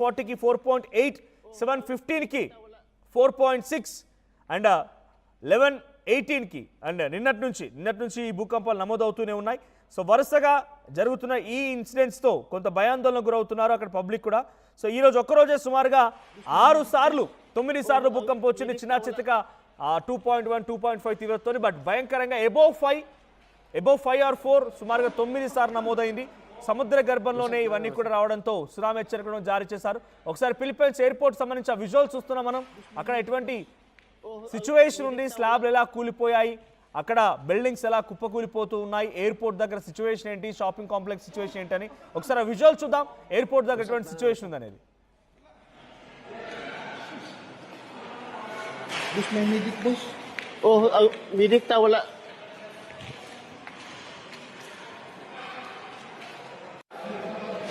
40కి 4.8, 7:15కి 4.6 and 11:18కి and నిన్నటి నుంచి ఈ భూకంపాలు నమోదవుతూనే ఉన్నాయి. సో వరుసగా జరుగుతున్న ఈ ఇన్సిడెంట్స్తో కొంత భయాందోళనకు గురవుతున్నారు అక్కడ పబ్లిక్ కూడా. సో ఈరోజు ఒక్కరోజే సుమారుగా 9 సార్లు భూకంపం వచ్చింది. చిన్న చిత్తగా 2.1, 2.5 తీవ్రతతో, బట్ భయంకరంగా అబోవ్ 5 or 4 సుమారుగా 9 సార్లు నమోదైంది. సముద్ర గర్భంలోనే ఇవన్నీ కూడా రావడంతో సునామీ హెచ్చరికను జారీ చేశారు. ఒకసారి ఫిలిప్పైన్స్ ఎయిర్పోర్ట్ సంబంధించిన విజువల్స్ చూస్తున్నాం మనం. అక్కడ ఎటువంటి సిచ్యువేషన్ ఉంది, స్లాబ్లు ఎలా కూలిపోయాయి, అక్కడ బిల్డింగ్స్ ఎలా కుప్పకూలిపోతూ ఉన్నాయి, ఎయిర్పోర్ట్ దగ్గర సిచ్యువేషన్ ఏంటి, షాపింగ్ కాంప్లెక్స్ సిచ్యువేషన్ ఏంటి అని ఒకసారి విజువల్ చూద్దాం. ఎయిర్పోర్ట్ దగ్గర ఎటువంటి సిచ్యువేషన్ ఉంది అనేది. May medic, boss. Oh, medic ta wala.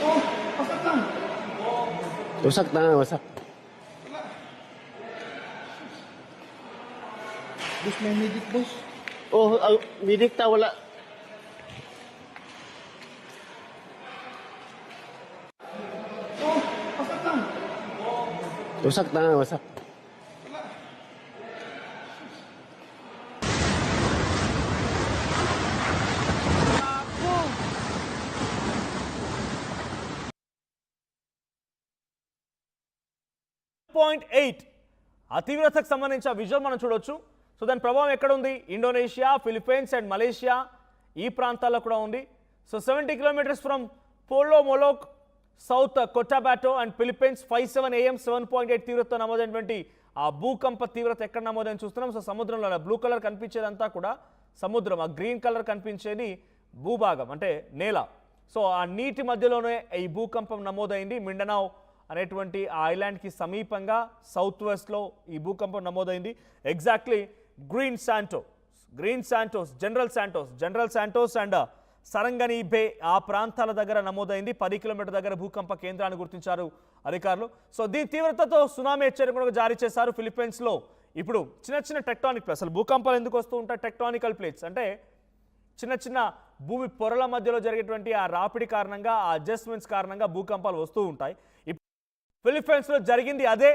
Oh, wasak lang. Wasak. May medic, boss. Oh, medic ta wala. Oh, wasak lang. Wasak. ఆ తీవ్రతకు సంబంధించిన విజువల్ మనం చూడొచ్చు. సో దాని ప్రభావం ఎక్కడ ఉంది? ఇండోనేషియా, ఫిలిప్పైన్స్ అండ్ మలేషియా ఈ ప్రాంతాల్లో కూడా ఉంది. So 70 kilometres from Polomolok, South Cotabato and Philippines 5:07 AM 7.8 తీవ్రతతో నమోదైనటువంటి ఆ భూకంప తీవ్రత ఎక్కడ నమోదని చూస్తున్నాం. సో సముద్రంలో బ్లూ కలర్ కనిపించేదంతా కూడా సముద్రం, ఆ గ్రీన్ కలర్ కనిపించేది భూభాగం అంటే నేల. సో ఆ నీటి మధ్యలోనే ఈ భూకంపం నమోదైంది. మిండనావ్ అనేటువంటి ఆ ఐలాండ్కి సమీపంగా సౌత్ వెస్ట్లో ఈ భూకంపం నమోదైంది. ఎగ్జాక్ట్లీ గ్రీన్ Santos, General Santos and Sarangani Bay ఆ ప్రాంతాల దగ్గర నమోదైంది. 10 కిలోమీటర్ దగ్గర భూకంప కేంద్రాన్ని గుర్తించారు అధికారులు. సో దీని తీవ్రతతో సునామీ హెచ్చరిక కూడా జారీ చేశారు ఫిలిప్పైన్స్లో. ఇప్పుడు చిన్న టెక్టానిక్ ప్లేట్స్, అసలు భూకంపాలు ఎందుకు వస్తూ ఉంటాయి? టెక్టానికల్ ప్లేట్స్ అంటే చిన్న భూమి పొరల మధ్యలో జరిగేటువంటి ఆ రాపిడి కారణంగా, ఆ అడ్జస్ట్మెంట్స్ కారణంగా భూకంపాలు వస్తూ ఉంటాయి. ఫిలిప్పైన్స్లో జరిగింది అదే.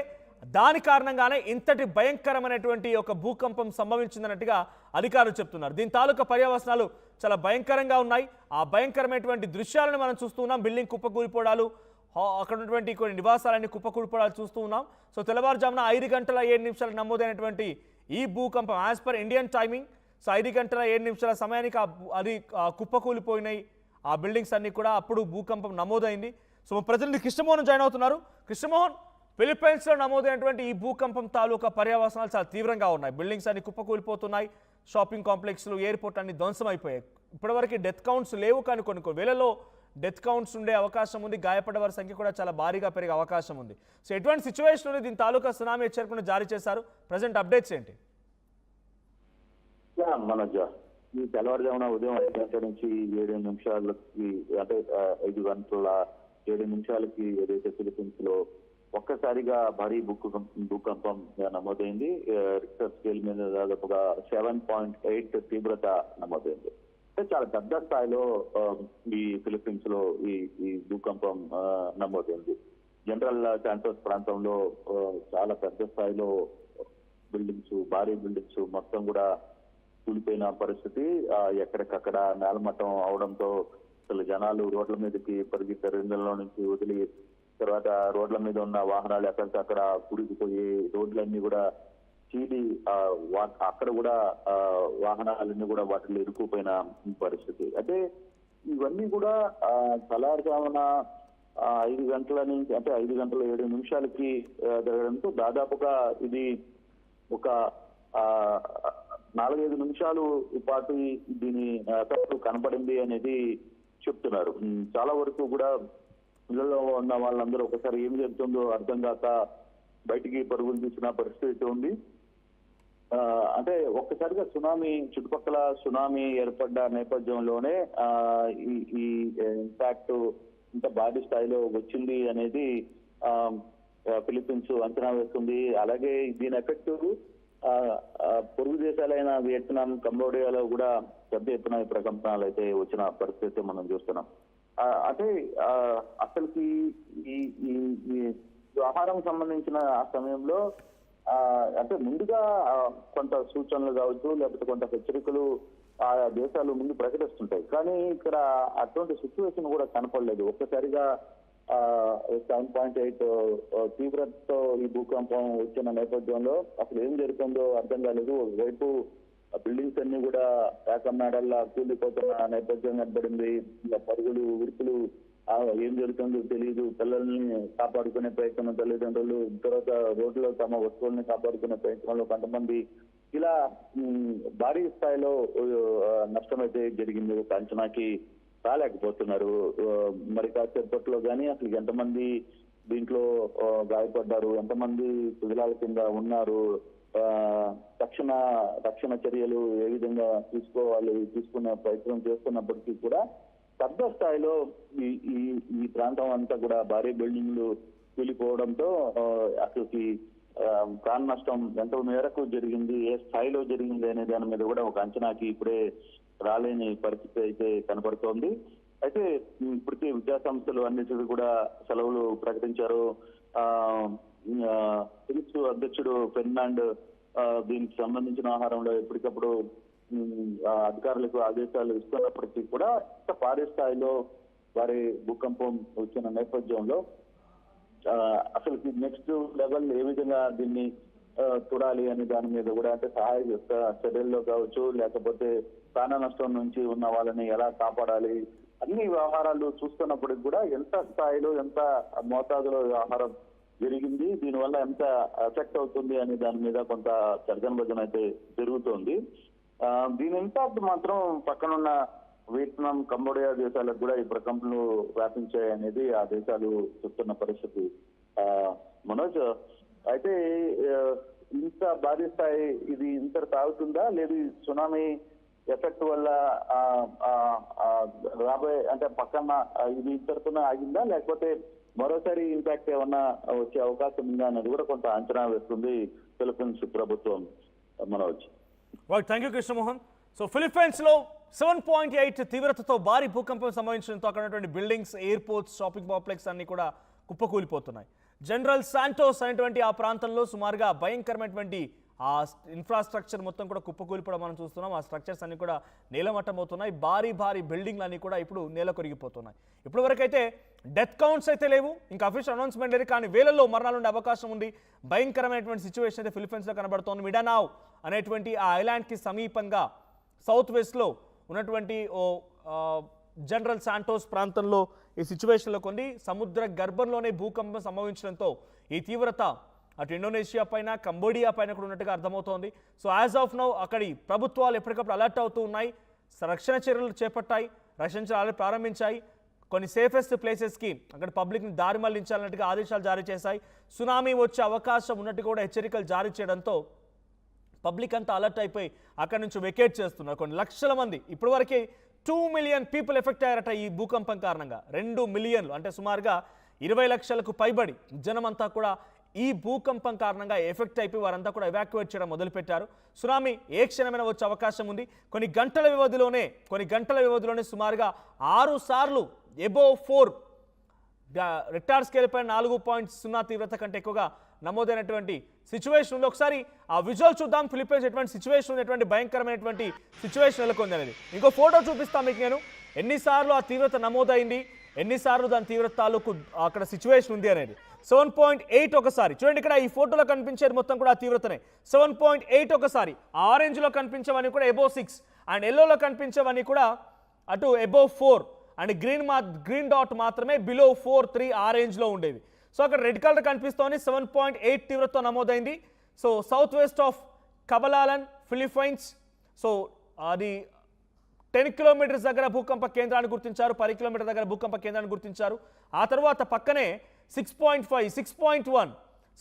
దాని కారణంగానే ఇంతటి భయంకరమైనటువంటి ఒక భూకంపం సంభవించిందన్నట్టుగా అధికారులు చెప్తున్నారు. దీని తాలూకా పర్యవసనాలు చాలా భయంకరంగా ఉన్నాయి. ఆ భయంకరమైనటువంటి దృశ్యాలను మనం చూస్తూ ఉన్నాం. బిల్డింగ్ కుప్పకూలిపోవడాలు, అక్కడ ఉన్నటువంటి కొన్ని నివాసాలన్నీ కుప్పకూలిపోవడాలు చూస్తూ ఉన్నాం. సో తెల్లవారుజామున 5 గంటల 7 నిమిషాలకు నమోదైనటువంటి ఈ భూకంపం as per Indian timing. So 5 గంటల 7 నిమిషాల సమయానికి అది కుప్పకూలిపోయినాయి ఆ బిల్డింగ్స్ అన్నీ కూడా. అప్పుడు భూకంపం నమోదైంది. సో ప్రతినిధి కృష్ణమోహన్ జాయిన్ అవుతున్నారు. కృష్ణమోహన్, ఫిలిప్పైన్స్లో నమోదైనటువంటి ఈ భూకంపం తాలూకా పర్యవసనాలు చాలా తీవ్రంగా ఉన్నాయి. బిల్డింగ్స్ అన్ని కుప్పకూలిపోతున్నాయి, షాపింగ్ కాంప్లెక్స్లు, ఎయిర్పోర్ట్ అన్ని ధ్వంసమైపోయాయి. ఇప్పటివరకు డెత్ కౌంట్స్ లేవు, కానీ కొన్ని వేలలో డెత్ కౌంట్స్ ఉండే అవకాశం ఉంది. గాయపడ్డ వారి సంఖ్య కూడా చాలా భారీగా పెరిగే అవకాశం ఉంది. సో ఎటువంటి సిచ్యువేషన్ ఉంది? దీని తాలూకా సునామీ హెచ్చరికను జారీ చేశారు. ప్రజెంట్ అప్డేట్స్ ఏంటి? మనోజ్, ఈ తెల్లవారుజామున ఉదయం 5 గంటల నుంచి 7 నిమిషాలకి అంటే 5 గంటల 7 నిమిషాలకి ఏదైతే ఫిలిప్పీన్స్ లో ఒక్కసారిగా భారీ భూకంపం నమోదైంది. రిక్టర్ స్కేల్ మీద దాదాపుగా 7.8 తీవ్రత నమోదైంది. అంటే చాలా పెద్ద స్థాయిలో ఈ ఫిలిప్పీన్స్ లో ఈ భూకంపం నమోదైంది. జనరల్ శాంటోస్ ప్రాంతంలో చాలా పెద్ద స్థాయిలో భారీ బిల్డింగ్స్ మొత్తం కూడా కూలిపోయిన పరిస్థితి. ఎక్కడికక్కడ నేలమట్టం అవడంతో అసలు జనాలు రోడ్ల మీదకి పరిగెత్తారు. ఇళ్లలో నుంచి వదిలి, తర్వాత రోడ్ల మీద ఉన్న వాహనాలు ఎక్కడికక్కడ కూలిపోయి రోడ్లన్నీ కూడా చీలి, అక్కడ కూడా వాహనాలన్నీ కూడా వాటిలో ఇరుక్కుపోయిన పరిస్థితి. అంటే ఇవన్నీ కూడా తెల్లవారుజామున 5 గంటల నుంచి అంటే 5 గంటల 7 నిమిషాలకి జరగడంతో దాదాపుగా ఇది ఒక 4-5 నిమిషాలు పాటు దీని ఎఫెక్ట్ కనపడింది అనేది చెప్తున్నారు. చాలా వరకు కూడా ఇళ్లలో ఉన్న వాళ్ళందరూ ఒకసారి ఏం జరుగుతుందో అర్థం కాక బయటికి పరుగులు తీసిన పరిస్థితి ఉంది. అంటే ఒక్కసారిగా చుట్టుపక్కల సునామీ ఏర్పడ్డ నేపథ్యంలోనే ఈ ఇంపాక్ట్ ఇంత భారీ స్థాయిలో వచ్చింది అనేది ఫిలిప్పీన్స్ అంచనా వేస్తుంది. అలాగే దీని ఎఫెక్ట్ పొరుగు దేశాలైన వియత్నాం, కంబోడియాలో కూడా పెద్ద ఎత్తున ప్రకంపనలు అయితే వచ్చిన పరిస్థితి మనం చూస్తున్నాం. అంటే అసలుకి ఈ ఈ ఈ వ్యవహారం సంబంధించిన ఆ సమయంలో అంటే ముందుగా కొంత సూచనలు కావచ్చు, లేకపోతే కొంత హెచ్చరికలు ఆ దేశాలు ముందు ప్రకటిస్తుంటాయి. కానీ ఇక్కడ అటువంటి సిచ్యువేషన్ కూడా కనపడలేదు. ఒక్కసారిగా 7.8 తీవ్రతతో ఈ భూకంపం వచ్చిన నేపథ్యంలో అసలు ఏం జరుగుతుందో అర్థం కాలేదు. ఒకవైపు బిల్డింగ్స్ అన్ని కూడా ఏకన్నాడల్లా కూలిపోతున్న నేపథ్యం కనబడింది. ఇంకా పరుగులు ఉరుకులు ఏం జరుగుతుందో తెలియదు. పిల్లల్ని కాపాడుకునే ప్రయత్నం తల్లిదండ్రులు, తర్వాత రోడ్లో తమ వస్తువుల్ని కాపాడుకునే ప్రయత్నంలో కొంతమంది ఇలా భారీ స్థాయిలో నష్టమైతే జరిగింది. ఒక అంచనాకి రాలేకపోతున్నారు. మరి కాసేపట్లో కానీ అసలు ఎంతమంది దీంట్లో గాయపడ్డారు, ఎంతమంది శిథిలాల కింద ఉన్నారు, రక్షణ చర్యలు ఏ విధంగా తీసుకునే ప్రయత్నం చేస్తున్నప్పటికీ కూడా పెద్ద స్థాయిలో ఈ ప్రాంతం అంతా కూడా భారీ బిల్డింగ్లు కూలిపోవడంతో అసలుకి ప్రాణ నష్టం ఎంత మేరకు జరిగింది, ఏ స్థాయిలో జరిగింది అనే దాని మీద కూడా ఒక అంచనాకి ఇప్పుడే రాలేని పరిస్థితి అయితే కనపడుతోంది. అయితే ఇప్పటికే విద్యాసంస్థలు అన్నిటికీ కూడా సెలవులు ప్రకటించారు. ఫిలిప్స్ అధ్యక్షుడు ఫెర్నాండ్ దీనికి సంబంధించిన ఆహారంలో ఎప్పటికప్పుడు అధికారులకు ఆదేశాలు ఇస్తున్నప్పటికీ కూడా భారీ స్థాయిలో వారి భూకంపం వచ్చిన నేపథ్యంలో అసలు నెక్స్ట్ లెవెల్ ఏ విధంగా దీన్ని చూడాలి అనే దాని మీద కూడా అంటే సహాయ చర్యల్లో కావచ్చు, లేకపోతే ప్రాణ నష్టం నుంచి ఉన్న వాళ్ళని ఎలా కాపాడాలి, అన్ని వ్యవహారాలు చూస్తున్నప్పటికి కూడా ఎంత స్థాయిలో ఎంత మోతాదులో వ్యవహారం జరిగింది, దీనివల్ల ఎంత ఎఫెక్ట్ అవుతుంది అనే దాని మీద కొంత తర్జన అయితే జరుగుతోంది. దీని ఇంపాక్ట్ మాత్రం పక్కనున్న వియత్నాం, కంబోడియా దేశాలకు కూడా ఈ భూకంపాలు వ్యాపించాయి అనేది ఆ దేశాలు చూస్తున్న పరిస్థితి. మనోజ్, అయితే ఇంత భారీ స్థాయి ఇది ఇంత తాగుతుందా లేదు సునామీ ఎఫెక్ట్ వల్ల రాబోయే అంటే పక్కన ఇది ఇంతటితోనే ఆగిందా, లేకపోతే మరోసారి ఇంపాక్ట్ ఏమన్నా వచ్చే అవకాశం ఉందా అనేది కూడా కొంత అంచనా వేస్తుంది ఫిలిప్పీన్స్ ప్రభుత్వం. Manoj. Thank you Krishnamohan. So Philippines లో 7.8 తీవ్రతతో భారీ భూకంపం సంభవించడంతో అక్కడ ఉన్నటువంటి బిల్డింగ్స్, ఎయిర్పోర్ట్స్, షాపింగ్ కాంప్లెక్స్ అన్ని కూడా కుప్పకూలిపోతున్నాయి. జనరల్ శాంటోస్ అనేటువంటి ఆ ప్రాంతంలో సుమారుగా భయంకరమైనటువంటి ఆ ఇన్ఫ్రాస్ట్రక్చర్ మొత్తం కూడా కుప్పకూలిపోవడం మనం చూస్తున్నాం. ఆ స్ట్రక్చర్స్ అన్ని కూడా నేలమట్టమవుతున్నాయి. భారీ బిల్డింగ్లు అన్ని కూడా ఇప్పుడు నేల కొరిగిపోతున్నాయి. ఇప్పటి వరకు అయితే డెత్ కౌంట్స్ అయితే లేవు, ఇంకా అఫీషియల్ అనౌన్స్మెంట్ లేదు, కానీ వేలల్లో మరణాలు ఉండే అవకాశం ఉంది. భయంకరమైనటువంటి సిచ్యువేషన్ అయితే ఫిలిప్పీన్స్లో కనబడుతోంది. మిడానావ్ అనేటువంటి ఆ ఐలాండ్కి సమీపంగా సౌత్ వెస్ట్లో ఉన్నటువంటి ఓ జనరల్ శాంటోస్ ప్రాంతంలో ఈ సిచ్యువేషన్లో కొన్ని సముద్ర గర్భంలోనే భూకంపం సంభవించడంతో ఈ తీవ్రత అటు ఇండోనేషియా పైన, కంబోడియా పైన కూడా ఉన్నట్టుగా అర్థమవుతోంది. సో యాజ్ ఆఫ్ నౌ అక్కడి ప్రభుత్వాలు ఎప్పటికప్పుడు అలర్ట్ అవుతూ ఉన్నాయి, రక్షణ చర్యలు చేపట్టాయి, రక్షణ చర్యలు ప్రారంభించాయి. కొన్ని సేఫెస్ట్ ప్లేసెస్కి అక్కడ పబ్లిక్ని దారి మళ్లించాలన్నట్టుగా ఆదేశాలు జారీ చేశాయి. సునామీ వచ్చే అవకాశం ఉన్నట్టు కూడా హెచ్చరికలు జారీ చేయడంతో పబ్లిక్ అంతా అలర్ట్ అయిపోయి అక్కడి నుంచి వెకేట్ చేస్తున్నారు. కొన్ని లక్షల మంది, ఇప్పటివరకే 2 మిలియన్ పీపుల్ ఎఫెక్ట్ అయ్యారట ఈ భూకంపం కారణంగా. 2 మిలియన్లు అంటే సుమారుగా 20 లక్షలకు పైబడి జనమంతా కూడా ఈ భూకంపం కారణంగా ఎఫెక్ట్ అయిపోయి వారంతా కూడా ఎవాక్యువేట్ చేయడం మొదలుపెట్టారు. సునామీ ఏ క్షణమైనా వచ్చే అవకాశం ఉంది. కొన్ని గంటల వ్యవధిలోనే సుమారుగా 6 సార్లు ఎబోవ్ 4 రిక్టార్ స్కేల్ పైన 4.0 తీవ్రత కంటే ఎక్కువగా నమోదైనటువంటి సిచ్యువేషన్ ఉంది. ఒకసారి ఆ విజువల్ చూద్దాం. ఫిలిప్పీన్స్ ఎటువంటి సిచ్యువేషన్ ఉంది, ఎటువంటి భయంకరమైనటువంటి సిచ్యువేషన్ నెలకొంది అనేది. ఇంకో ఫోటో చూపిస్తాను మీకు నేను, ఎన్నిసార్లు ఆ తీవ్రత నమోదైంది, ఎన్నిసార్లు దాని తీవ్రత తాలూకు అక్కడ సిచ్యువేషన్ ఉంది అనేది. 7.8 ఒకసారి చూడండి, ఇక్కడ ఈ ఫోటోలో కనిపించేది మొత్తం కూడా ఆ తీవ్రతనే. 7.8 ఒకసారి, ఆరెంజ్లో కనిపించేవన్నీ కూడా ఎబోవ్ 6 అండ్ ఎల్లోలో కనిపించేవన్నీ కూడా అటు ఎబోవ్ 4 అండ్ గ్రీన్ డాట్ మాత్రమే బిలో 4-3 ఆరెంజ్లో ఉండేవి. సో అక్కడ రెడ్ కలర్ కనిపిస్తోంది. 7.8 తీవ్రతతో నమోదైంది. So south west of Kabalalan Philippines. So అది 10 కిలోమీటర్స్ దగ్గర భూకంప కేంద్రాన్ని గుర్తించారు, 10 కిలోమీటర్ దగ్గర భూకంప కేంద్రాన్ని గుర్తించారు. ఆ తర్వాత పక్కనే 6.5, 6.1,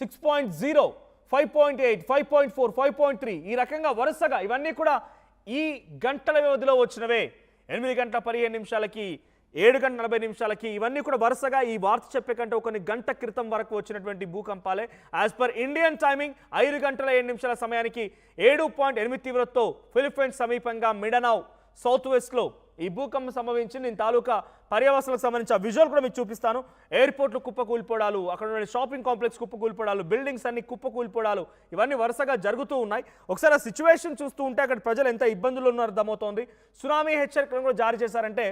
6.0, 5.8, 5.4, 5.3 ఈ రకంగా వరుసగా ఇవన్నీ కూడా ఈ గంటల వ్యవధిలో వచ్చినవే. 8 గంటల 15 నిమిషాలకి, 7 గంటల 40 నిమిషాలకి, ఇవన్నీ కూడా వరుసగా ఈ వార్త చెప్పే కంటే కొన్ని గంట క్రితం వరకు వచ్చినటువంటి భూకంపాలే. యాజ్ పర్ ఇండియన్ టైమింగ్ 5 గంటల 7 నిమిషాల సమయానికి 7.8 తీవ్రతతో ఫిలిప్పీన్స్ సమీపంగా మిడనావ్ సౌత్ వెస్ట్లో ఈ భూకంపం సంభవించింది. దీని తాలూకా పర్యావరణాలకు సంబంధించిన విజువల్ కూడా మీకు చూపిస్తాను. ఎయిర్పోర్ట్లు కుప్పకూలిపోవడాలు, అక్కడ ఉన్న షాపింగ్ కాంప్లెక్స్ కుప్పకూలిపోవడాలు, బిల్డింగ్స్ అన్ని కుప్పకూలిపోవడాలు ఇవన్నీ వరుసగా జరుగుతూ ఉన్నాయి. ఒకసారి ఆ సిచ్యువేషన్ చూస్తూ ఉంటే అక్కడ ప్రజలు ఎంత ఇబ్బందులు ఉన్నారో అర్థమవుతోంది. సునామీ హెచ్చరికలను కూడా జారీ చేశారంటే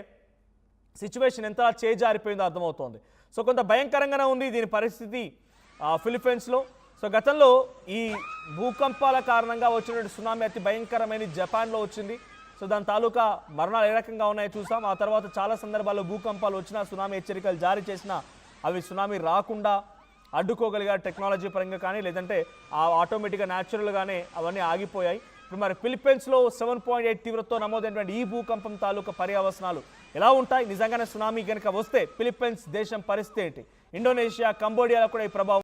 సిచ్యువేషన్ ఎంత చేజారిపోయిందో అర్థమవుతోంది. సో కొంత భయంకరంగానే ఉంది దీని పరిస్థితి ఫిలిప్పీన్స్లో. సో గతంలో ఈ భూకంపాల కారణంగా వచ్చినటువంటి సునామీ అతి భయంకరమైన జపాన్లో వచ్చింది. సో దాని తాలూకా మరణాలు ఏ రకంగా ఉన్నాయో చూసాం. ఆ తర్వాత చాలా సందర్భాల్లో భూకంపాలు వచ్చినా సునామీ హెచ్చరికలు జారీ చేసినా అవి సునామీ రాకుండా అడ్డుకోగలిగా టెక్నాలజీ పరంగా కానీ, లేదంటే ఆటోమేటిక్గా న్యాచురల్గానే అవన్నీ ఆగిపోయాయి. ఇప్పుడు మరి ఫిలిప్పీన్స్లో 7.8 తీవ్రతతో నమోదైనటువంటి ఈ భూకంపం తాలూకా పర్యవసనాలు ఎలా ఉంటాయి? నిజంగానే సునామీ కనుక వస్తే ఫిలిప్పీన్స్ దేశం పరిస్థితి ఏంటి? ఇండోనేషియా, కంబోడియాలో కూడా ఈ ప్రభావం